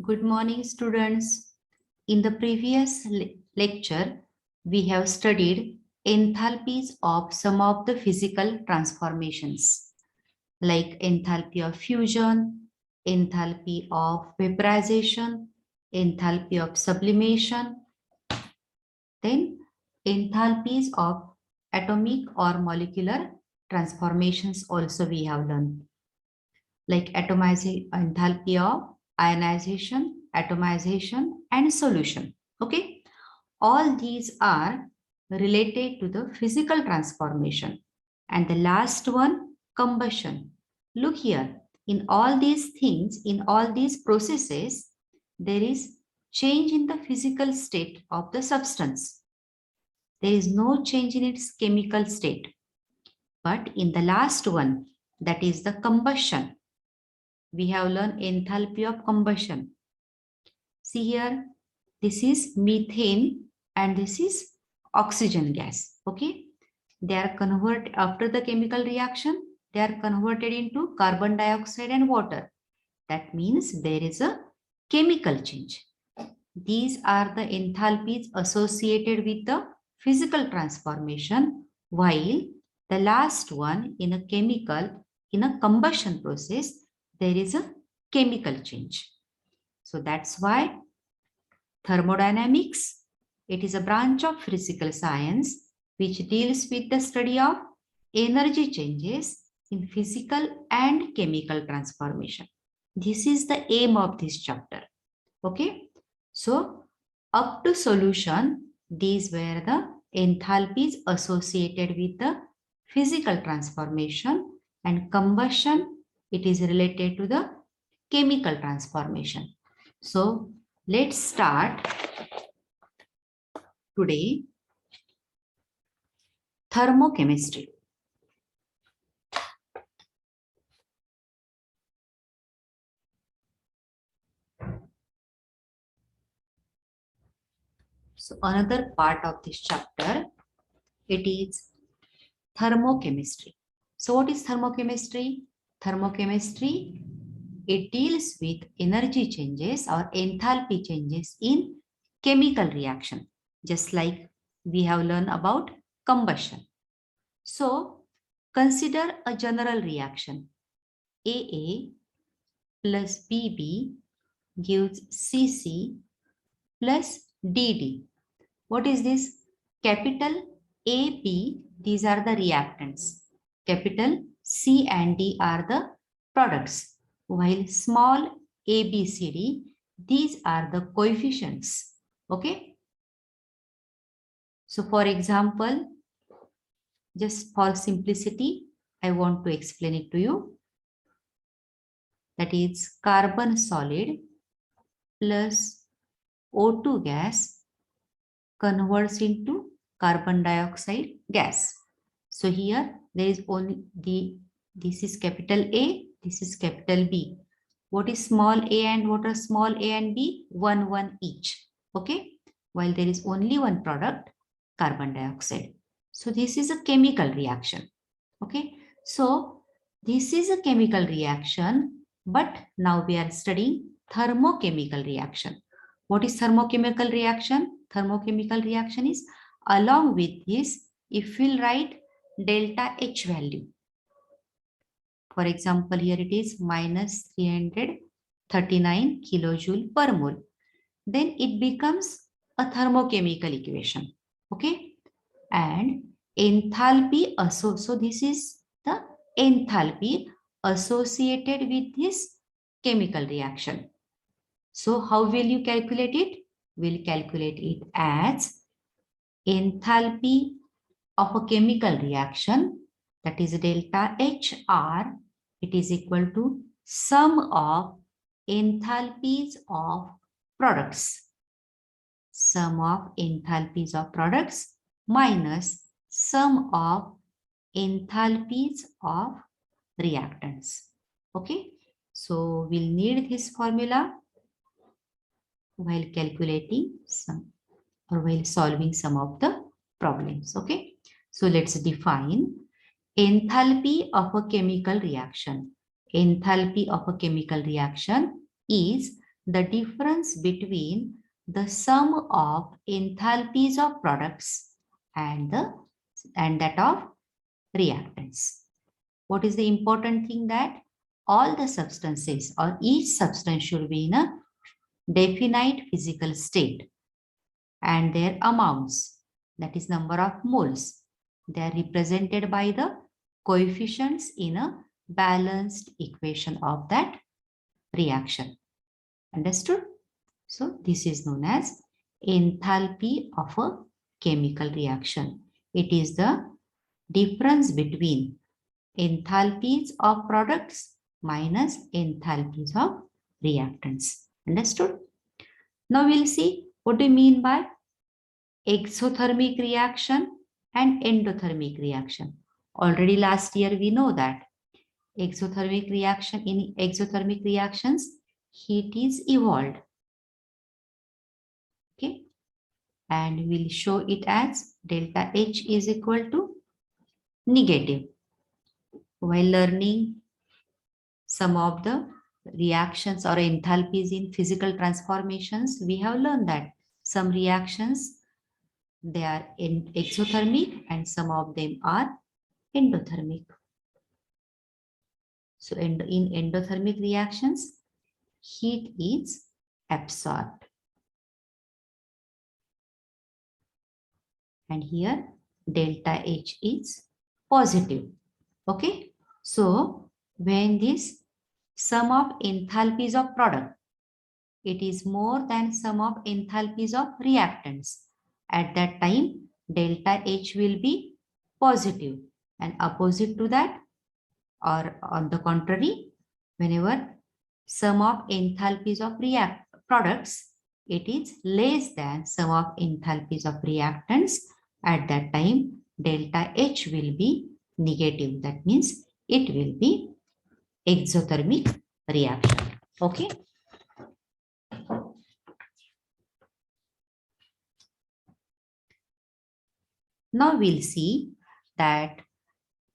Good morning, students. In the previous lecture, we have studied enthalpies of some of the physical transformations, like enthalpy of fusion, enthalpy of vaporization, enthalpy of sublimation, then enthalpies of atomic or molecular transformations also we have learned, like enthalpy of ionization, atomization, and solution. Okay, all these are related to the physical transformation. And the last one, combustion. Look here, in all these things, in all these processes, there is change in the physical state of the substance. There is no change in its chemical state. But in the last one, that is the combustion, we have learned enthalpy of combustion. See here, this is methane and this is oxygen gas. Okay, they are converted after the chemical reaction. They are converted into carbon dioxide and water. That means there is a chemical change. These are the enthalpies associated with the physical transformation, while the last one in a combustion process, there is a chemical change. So that's why thermodynamics, it is a branch of physical science which deals with the study of energy changes in physical and chemical transformation. This is the aim of this chapter. Okay, so up to solution, these were the enthalpies associated with the physical transformation, and combustion, it is related to the chemical transformation. So let's start today thermochemistry. So another part of this chapter, it is thermochemistry. So what is thermochemistry? Thermochemistry, it deals with energy changes or enthalpy changes in chemical reaction, just like we have learned about combustion. So consider a general reaction. AA plus BB gives CC plus DD. What is this? Capital AB, these are the reactants. Capital C and D are the products, while small ABCD, these are the coefficients. Okay. So for example, just for simplicity, I want to explain it to you. That is carbon solid plus O2 gas converts into carbon dioxide gas. So here there is only this is capital A, this is capital B. What is small a and what are small a and B? 1, 1 each. Okay. While there is only one product, carbon dioxide. So this is a chemical reaction. Okay. So this is a chemical reaction, but now we are studying thermochemical reaction. What is thermochemical reaction? Thermochemical reaction is, along with this, if we'll write delta H value. For example, here it is minus 339 kilojoule per mole. Then it becomes a thermochemical equation. Okay. And enthalpy, so this is the enthalpy associated with this chemical reaction. So how will you calculate it? We'll calculate it as enthalpy of a chemical reaction, that is delta HR, it is equal to sum of enthalpies of products. Sum of enthalpies of products minus sum of enthalpies of reactants. Okay, so we'll need this formula while calculating some or while solving some of the problems. Okay, so let's define enthalpy of a chemical reaction. Enthalpy of a chemical reaction is the difference between the sum of enthalpies of products and that of reactants. What is the important thing? That all the substances or each substance should be in a definite physical state, and their amounts, that is number of moles, they are represented by the coefficients in a balanced equation of that reaction. Understood? So this is known as enthalpy of a chemical reaction. It is the difference between enthalpies of products minus enthalpies of reactants. Understood? Now we'll see what do you mean by exothermic reaction and endothermic reaction. Already last year we know that exothermic reaction, in exothermic reactions, heat is evolved. Okay, and we'll show it as delta H is equal to negative. While learning some of the reactions or enthalpies in physical transformations, we have learned that some reactions, they are exothermic and some of them are endothermic. So in endothermic reactions, heat is absorbed. And here delta H is positive. Okay. So when this sum of enthalpies of product, it is more than sum of enthalpies of reactants. At that time, delta H will be positive, and opposite to that, or on the contrary, whenever sum of enthalpies of products, it is less than sum of enthalpies of reactants, at that time delta H will be negative. That means it will be exothermic reaction. Okay. Now we'll see that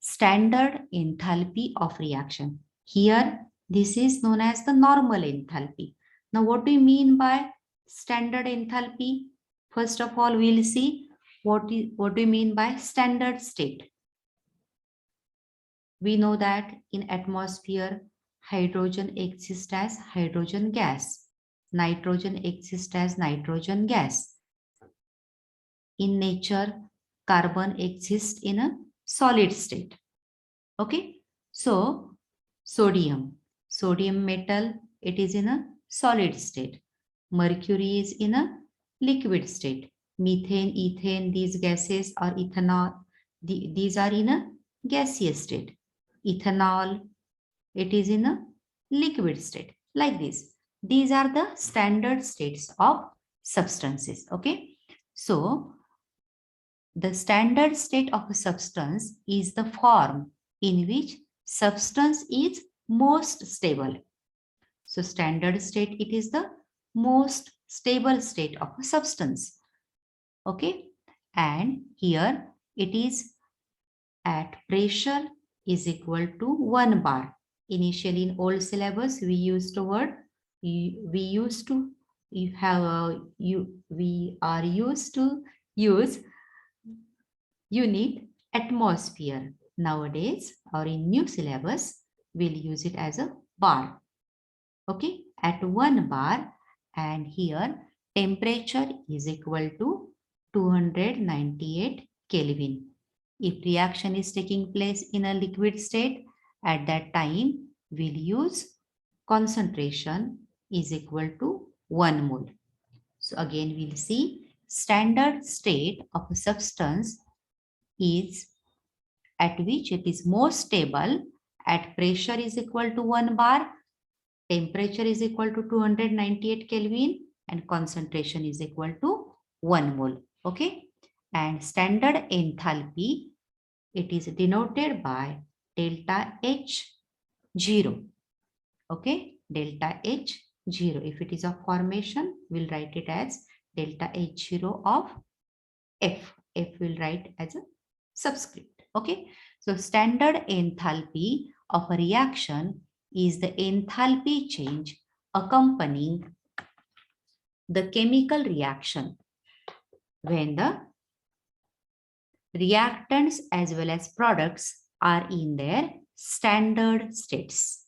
standard enthalpy of reaction. Here, this is known as the normal enthalpy. Now, what do you mean by standard enthalpy? First of all, we'll see what do you mean by standard state. We know that in atmosphere, hydrogen exists as hydrogen gas. Nitrogen exists as nitrogen gas. In nature, carbon exists in a solid state. Okay. So sodium metal, it is in a solid state. Mercury is in a liquid state. Methane, ethane, these gases, or ethanol, these are in a gaseous state. Ethanol, it is in a liquid state. Like this. These are the standard states of substances. Okay. So the standard state of a substance is the form in which substance is most stable. So standard state, it is the most stable state of a substance. Okay. And here it is at pressure is equal to 1 bar. Initially in old syllabus, we used the word, we are used to use unit atmosphere. Nowadays, or in new syllabus, we'll use it as a bar. Okay, at 1 bar, and here temperature is equal to 298 Kelvin. If reaction is taking place in a liquid state, at that time we'll use concentration is equal to 1 mole. So again we'll see standard state of a substance is at which it is most stable at pressure is equal to 1 bar, temperature is equal to 298 Kelvin, and concentration is equal to 1 mole. Okay. And standard enthalpy, it is denoted by delta H0. Okay. Delta H0. If it is of formation, we'll write it as delta H0 of F. F will write as a subscript. Okay. So standard enthalpy of a reaction is the enthalpy change accompanying the chemical reaction when the reactants as well as products are in their standard states.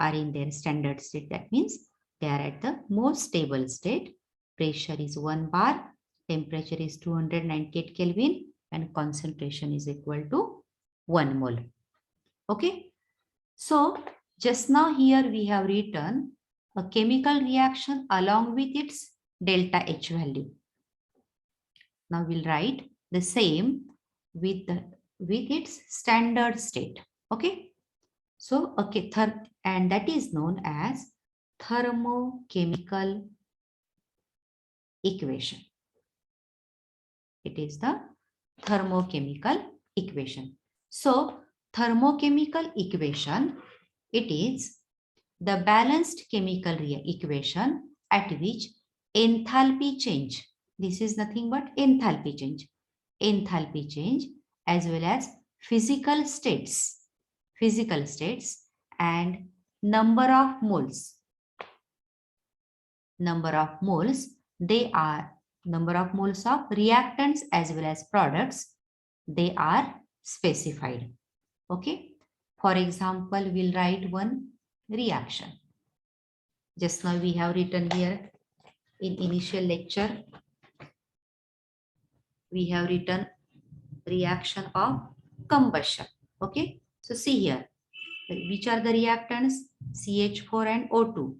Are in their standard state. That means they are at the most stable state. Pressure is 1 bar, temperature is 298 Kelvin, and concentration is equal to 1 mole. Okay. So just now here we have written a chemical reaction along with its delta H value. Now we'll write the same with its standard state. Okay. So, okay, and that is known as thermochemical equation. It is the thermochemical equation. So, thermochemical equation, it is the balanced chemical equation at which enthalpy change, this is nothing but enthalpy change as well as physical states and number of moles, they are number of moles of reactants as well as products, they are specified. Okay. For example, we'll write one reaction. Just now we have written here in initial lecture, we have written reaction of combustion. Okay. So see here, which are the reactants? CH4 and O2,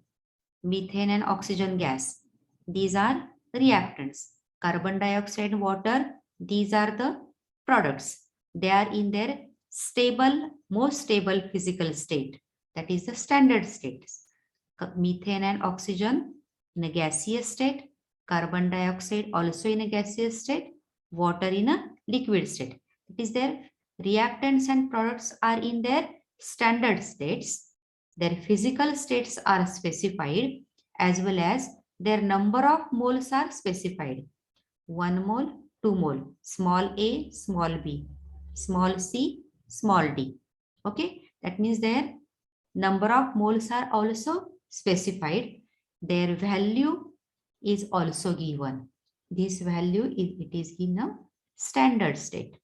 methane and oxygen gas. These are reactants. Carbon dioxide, water, these are the products. They are in their most stable physical state. That is the standard state. Methane and oxygen in a gaseous state. Carbon dioxide also in a gaseous state. Water in a liquid state. It is their reactants and products are in their standard states. Their physical states are specified as well as their number of moles are specified. 1 mole, 2 mole, small a, small b, small c, small d. Okay, that means their number of moles are also specified. Their value is also given. This value is in a standard state.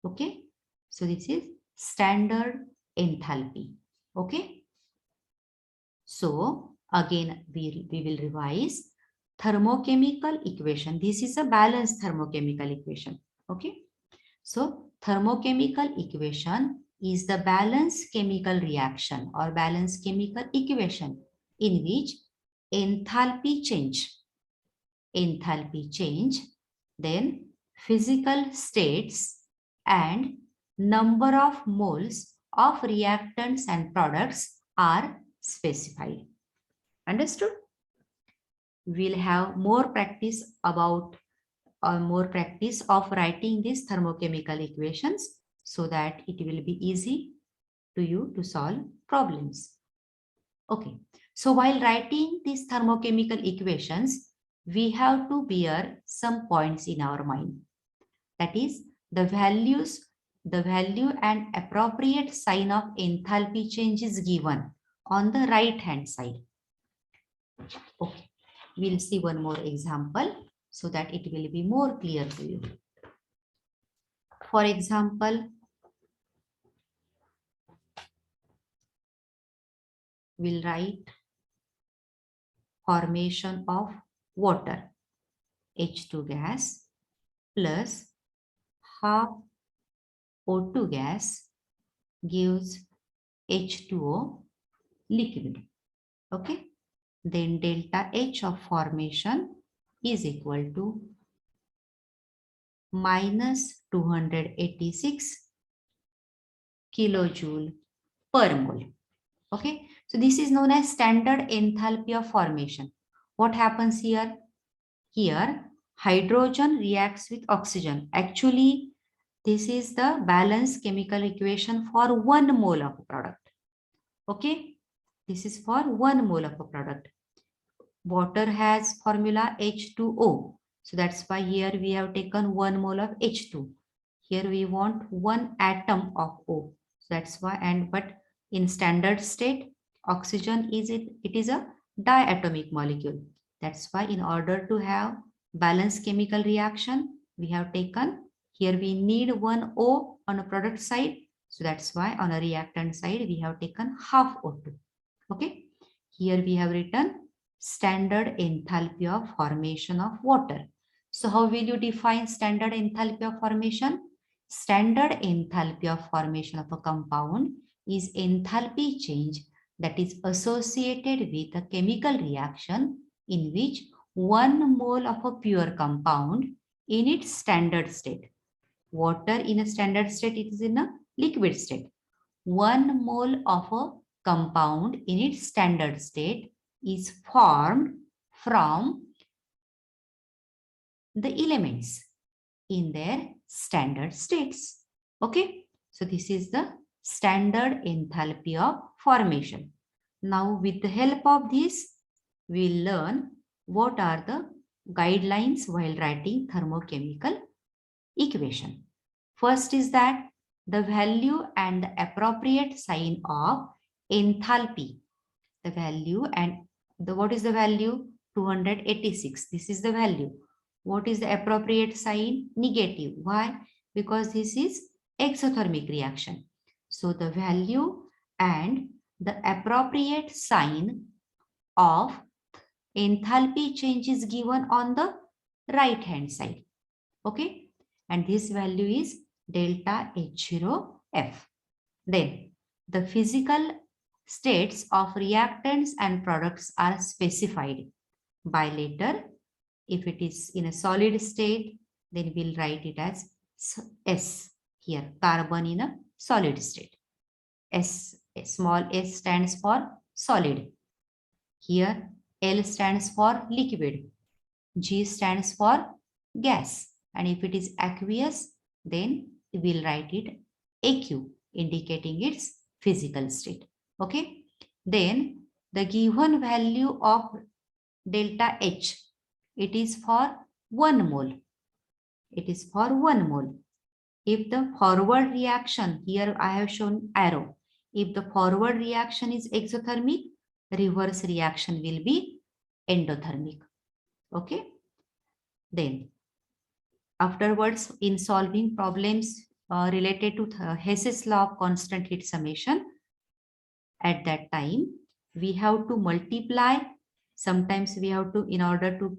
Okay, so this is standard enthalpy. Okay, so again we will revise thermochemical equation. This is a balanced thermochemical equation. Okay, so thermochemical equation is the balanced chemical reaction or balanced chemical equation in which enthalpy change, then physical states and number of moles of reactants and products are specified. Understood? We'll have more practice about more practice of writing these thermochemical equations so that it will be easy to you to solve problems. Okay, so while writing these thermochemical equations, we have to bear some points in our mind. That is the value and appropriate sign of enthalpy change is given on the right hand side. Okay, we'll see one more example so that it will be more clear to you. For example, we'll write formation of water, H2 gas plus half O2 gas gives H2O liquid. Okay, then delta H of formation is equal to minus 286 kilojoule per mole. Okay, so this is known as standard enthalpy of formation. What happens here? Here, hydrogen reacts with oxygen. Actually, this is the balanced chemical equation for 1 mole of a product. Okay, this is for 1 mole of a product. Water has formula H2O. So that's why here we have taken 1 mole of H2. Here we want 1 atom of O. So that's why, but in standard state, oxygen it is a diatomic molecule. That's why in order to have balanced chemical reaction, we have taken, here we need one O on a product side. So that's why on a reactant side, we have taken half O2. Okay. Here we have written standard enthalpy of formation of water. So how will you define standard enthalpy of formation? Standard enthalpy of formation of a compound is enthalpy change that is associated with a chemical reaction in which 1 mole of a pure compound in its standard state. Water in a standard state, it is in a liquid state. 1 mole of a compound in its standard state is formed from the elements in their standard states. Okay, so this is the standard enthalpy of formation. Now with the help of this, we'll learn what are the guidelines while writing thermochemical equation. First is that the value and the appropriate sign of enthalpy. The value and what is the value? 286. This is the value. What is the appropriate sign? Negative. Why? Because this is exothermic reaction. So the value and the appropriate sign of enthalpy change is given on the right hand side. Okay. And this value is delta H0F. Then the physical states of reactants and products are specified by letter. If it is in a solid state, then we'll write it as S here, carbon in a solid state. S, small s stands for solid. Here L stands for liquid. G stands for gas. And if it is aqueous, then we'll write it AQ, indicating its physical state. Okay. Then the given value of delta H, it is for 1 mole. It is for 1 mole. If the forward reaction, here I have shown arrow. If the forward reaction is exothermic, reverse reaction will be endothermic. Okay. Then afterwards, in solving problems related to Hess's law of constant heat summation, at that time, we have to multiply. Sometimes we have to, in order to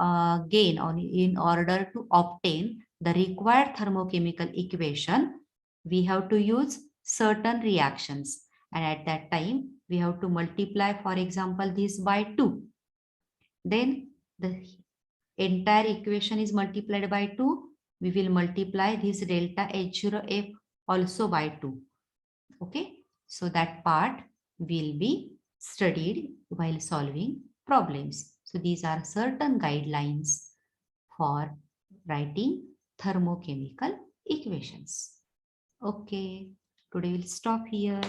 in order to obtain the required thermochemical equation, we have to use certain reactions. And at that time, we have to multiply, for example, this by 2. Then the entire equation is multiplied by 2. We will multiply this delta H0F also by 2. Okay. So that part will be studied while solving problems. So these are certain guidelines for writing thermochemical equations. Okay. Today we'll stop here.